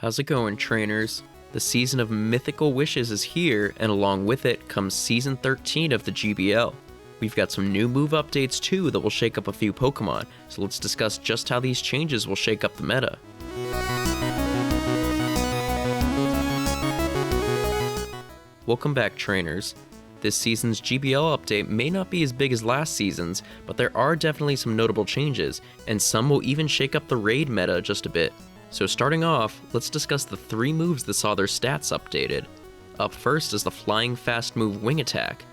How's it going, trainers? The season of Mythical Wishes is here, and along with it comes Season 13 of the GBL. We've got some new move updates too that will shake up a few Pokemon, so let's discuss just how these changes will shake up the meta. Welcome back, trainers. This season's GBL update may not be as big as last season's, but there are definitely some notable changes, and some will even shake up the raid meta just a bit. So starting off, let's discuss the 3 moves that saw their stats updated. Up first is the Flying Fast move Wing Attack.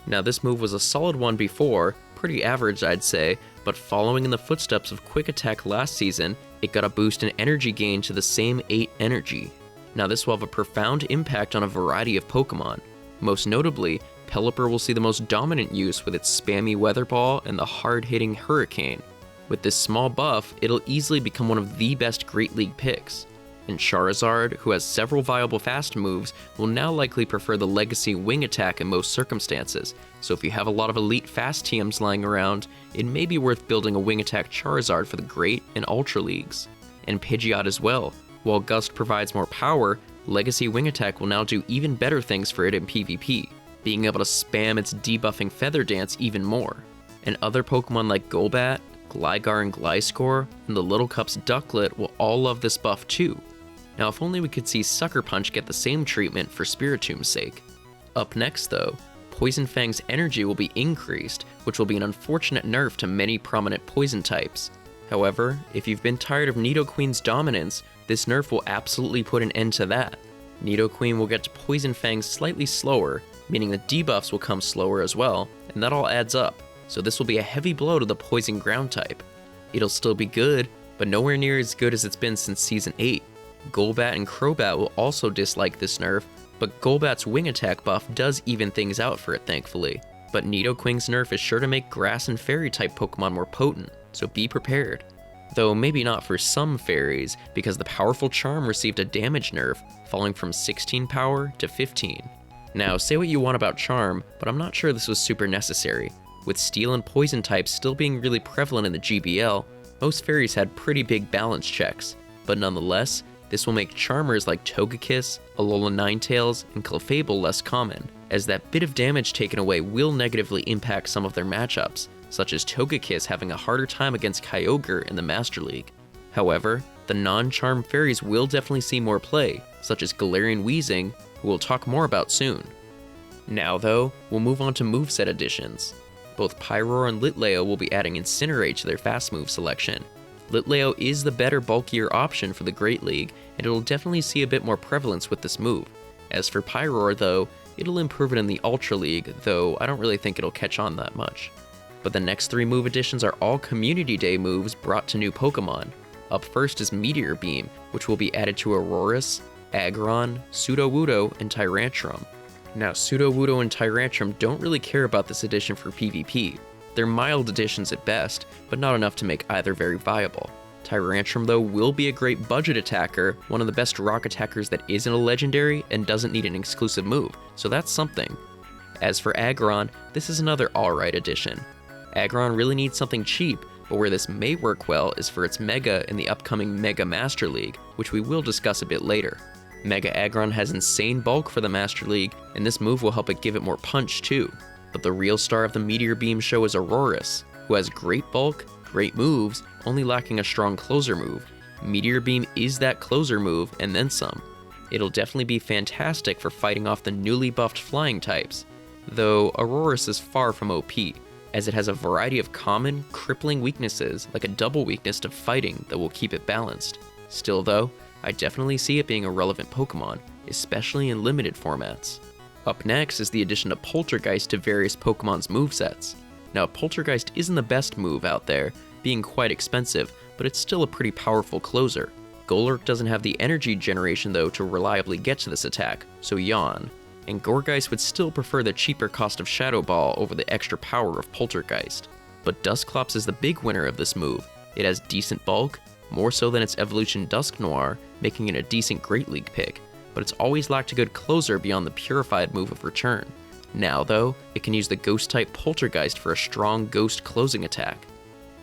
Now this move was a solid one before, pretty average I'd say, but following in the footsteps of Quick Attack last season, it got a boost in energy gain to the same 8 energy. Now this will have a profound impact on a variety of Pokemon. Most notably, Pelipper will see the most dominant use with its spammy Weather Ball and the hard-hitting Hurricane. With this small buff, it'll easily become one of the best Great League picks. And Charizard, who has several viable fast moves, will now likely prefer the Legacy Wing Attack in most circumstances, so if you have a lot of elite fast TMs lying around, it may be worth building a Wing Attack Charizard for the Great and Ultra Leagues. And Pidgeot as well. While Gust provides more power, Legacy Wing Attack will now do even better things for it in PvP, being able to spam its debuffing Feather Dance even more. And other Pokemon like Golbat, Gligar and Gliscor, and the Little Cup's Ducklet will all love this buff too. Now if only we could see Sucker Punch get the same treatment for Spiritom's sake. Up next though, Poison Fang's energy will be increased, which will be an unfortunate nerf to many prominent poison types. However, if you've been tired of Nidoqueen's dominance, this nerf will absolutely put an end to that. Nidoqueen will get to Poison Fang slightly slower, meaning the debuffs will come slower as well, and that all adds up. So this will be a heavy blow to the Poison Ground type. It'll still be good, but nowhere near as good as it's been since Season 8. Golbat and Crobat will also dislike this nerf, but Golbat's Wing Attack buff does even things out for it thankfully. But Nidoqueen's nerf is sure to make Grass and Fairy type Pokemon more potent, so be prepared. Though maybe not for some fairies, because the powerful Charm received a damage nerf, falling from 16 power to 15. Now say what you want about Charm, but I'm not sure this was super necessary. With Steel and Poison types still being really prevalent in the GBL, most fairies had pretty big balance checks, but nonetheless, this will make Charmers like Togekiss, Alola Ninetales, and Clefable less common, as that bit of damage taken away will negatively impact some of their matchups, such as Togekiss having a harder time against Kyogre in the Master League. However, the non-Charm fairies will definitely see more play, such as Galarian Weezing, who we'll talk more about soon. Now though, we'll move on to moveset additions. Both Pyroar and Litleo will be adding Incinerate to their fast move selection. Litleo is the better, bulkier option for the Great League, and it'll definitely see a bit more prevalence with this move. As for Pyroar though, it'll improve it in the Ultra League, though I don't really think it'll catch on that much. But the next 3 move additions are all Community Day moves brought to new Pokemon. Up first is Meteor Beam, which will be added to Aurorus, Aggron, Sudowoodo, and Tyrantrum. Now, Sudowoodo and Tyrantrum don't really care about this addition for PvP. They're mild additions at best, but not enough to make either very viable. Tyrantrum though will be a great budget attacker, one of the best rock attackers that isn't a legendary and doesn't need an exclusive move, so that's something. As for Aggron, this is another alright addition. Aggron really needs something cheap, but where this may work well is for its Mega in the upcoming Mega Master League, which we will discuss a bit later. Mega Aggron has insane bulk for the Master League, and this move will help it give it more punch too. But the real star of the Meteor Beam show is Aurorus, who has great bulk, great moves, only lacking a strong closer move. Meteor Beam is that closer move, and then some. It'll definitely be fantastic for fighting off the newly buffed flying types, though Aurorus is far from OP, as it has a variety of common, crippling weaknesses, like a double weakness to fighting that will keep it balanced. Still though, I definitely see it being a relevant Pokemon, especially in limited formats. Up next is the addition of Poltergeist to various Pokemon's movesets. Now, Poltergeist isn't the best move out there, being quite expensive, but it's still a pretty powerful closer. Golurk doesn't have the energy generation though to reliably get to this attack, so yawn. And Gourgeist would still prefer the cheaper cost of Shadow Ball over the extra power of Poltergeist. But Dusclops is the big winner of this move. It has decent bulk, more so than its evolution Dusknoir, making it a decent Great League pick, but it's always lacked a good closer beyond the Purified move of Return. Now though, it can use the Ghost-type Poltergeist for a strong Ghost closing attack.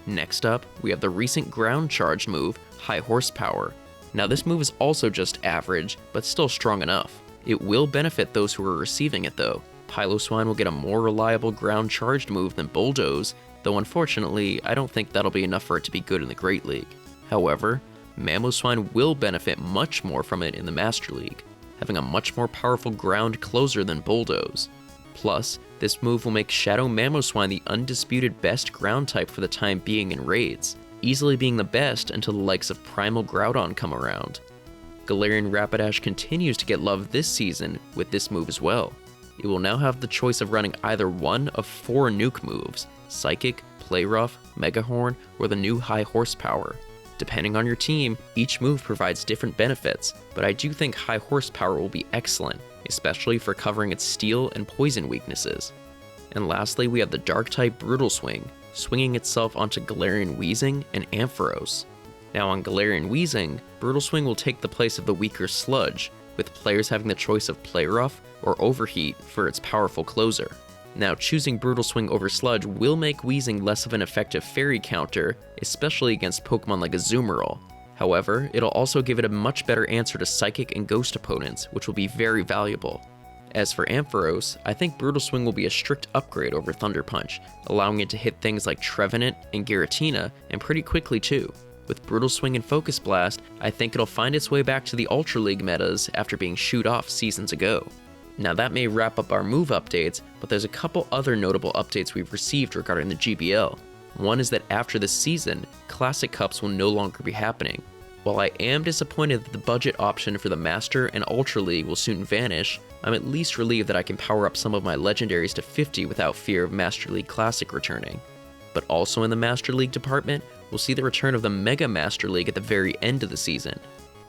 Next up, we have the recent ground charge move, High Horsepower. Now this move is also just average, but still strong enough. It will benefit those who are receiving it though. Piloswine will get a more reliable ground charged move than Bulldoze, though unfortunately, I don't think that'll be enough for it to be good in the Great League. However, Mamoswine will benefit much more from it in the Master League, having a much more powerful ground closer than Bulldoze. Plus, this move will make Shadow Mamoswine the undisputed best ground type for the time being in raids, easily being the best until the likes of Primal Groudon come around. Galarian Rapidash continues to get love this season with this move as well. It will now have the choice of running either one of 4 nuke moves, Psychic, Play Rough, Mega Horn, or the new High Horsepower. Depending on your team, each move provides different benefits, but I do think High Horsepower will be excellent, especially for covering its Steel and Poison weaknesses. And lastly, we have the Dark-type Brutal Swing, swinging itself onto Galarian Weezing and Ampharos. Now on Galarian Weezing, Brutal Swing will take the place of the weaker Sludge, with players having the choice of Play Rough or Overheat for its powerful closer. Now, choosing Brutal Swing over Sludge will make Weezing less of an effective fairy counter, especially against Pokemon like Azumarill. However, it'll also give it a much better answer to Psychic and Ghost opponents, which will be very valuable. As for Ampharos, I think Brutal Swing will be a strict upgrade over Thunder Punch, allowing it to hit things like Trevenant and Giratina, and pretty quickly too. With Brutal Swing and Focus Blast, I think it'll find its way back to the Ultra League metas after being shooed off seasons ago. Now that may wrap up our move updates, but there's a couple other notable updates we've received regarding the GBL. One is that after this season, Classic Cups will no longer be happening. While I am disappointed that the budget option for the Master and Ultra League will soon vanish, I'm at least relieved that I can power up some of my legendaries to 50 without fear of Master League Classic returning. But also in the Master League department, we'll see the return of the Mega Master League at the very end of the season.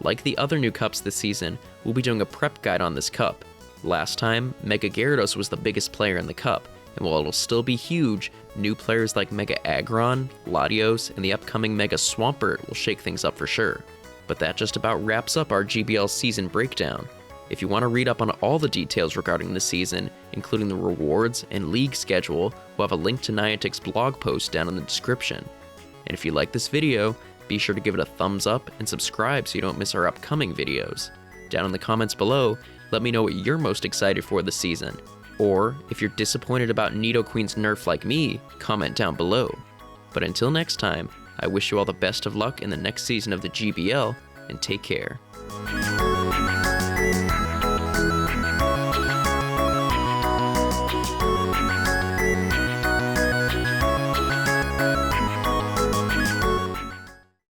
Like the other new cups this season, we'll be doing a prep guide on this cup. Last time, Mega Gyarados was the biggest player in the cup, and while it'll still be huge, new players like Mega Aggron, Latios, and the upcoming Mega Swampert will shake things up for sure. But that just about wraps up our GBL season breakdown. If you want to read up on all the details regarding the season, including the rewards and league schedule, we'll have a link to Niantic's blog post down in the description. And if you like this video, be sure to give it a thumbs up and subscribe so you don't miss our upcoming videos. Down in the comments below, let me know what you're most excited for this season. Or, if you're disappointed about Nidoqueen's nerf like me, comment down below. But until next time, I wish you all the best of luck in the next season of the GBL, and take care.